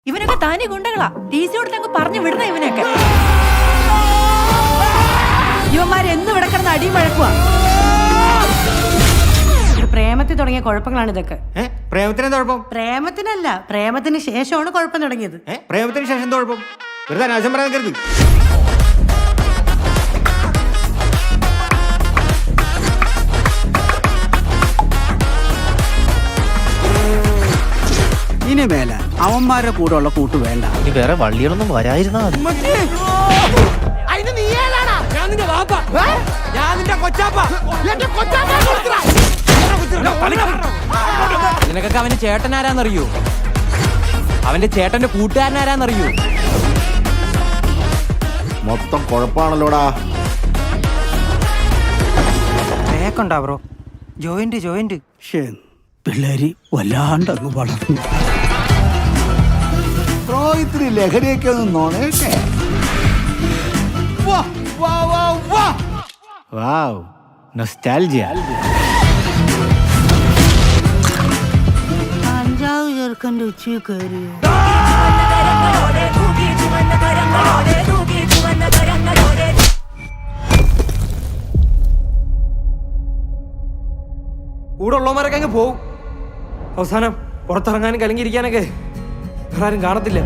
ഇവനൊക്കെ തനി ഗുണ്ടകളാ. T C കൊടുത്തങ്ങ് പറഞ്ഞു വിടുന്ന ഇവനൊക്കെ. ഇവന്മാരെന്നും ഇവിടെ കിടന്ന് അടിയും വഴക്കുവാ. പ്രേമത്തിൽ തുടങ്ങിയ കുഴപ്പങ്ങളാണ് ഇതൊക്കെ. പ്രേമത്തിന് കുഴപ്പം? പ്രേമത്തിനല്ല, പ്രേമത്തിന് ശേഷമാണ് കുഴപ്പം തുടങ്ങിയത്. പ്രേമത്തിന് ശേഷം എന്താ കുഴപ്പം? വെറുതെ അനാവശ്യം പറയാൻ കരുത്. ഇനി മേല അവന്മാരുടെ കൂടെ ഉള്ള കൂട്ട് വേണ്ട. ഇനി വേറെ വള്ളികളൊന്നും വരായിരുന്നാ മതി. നിനക്കൊക്കെ അവന്റെ ചേട്ടനാരാന്നറിയോ? അവന്റെ ചേട്ടന്റെ കൂട്ടുകാരനാരാന്നറിയോ? മൊത്തം കുഴപ്പാണല്ലോടാ. കേക്കണ്ടാ ബ്രോ? ജോയിന്റ് പിള്ളേര് വല്ലാണ്ടങ്ങ് വളർന്നു. ബ്രോ ഇത്തിരി ലഹരിയൊക്കെ ഒന്ന് നോണേട്ടെ. വാവ്, നൊസ്റ്റാൾജിയ. അഞ്ചാവ് ചെറുക്കൻ്റെ ഉച്ച കയറി. കൂടെ ഉള്ളവന്മാരൊക്കെ അങ്ങ് പോവും. അവസാനം പുറത്തിറങ്ങാനും കലങ്ങിയിരിക്കാനൊക്കെ വേറെ ആരും കാണത്തില്ല.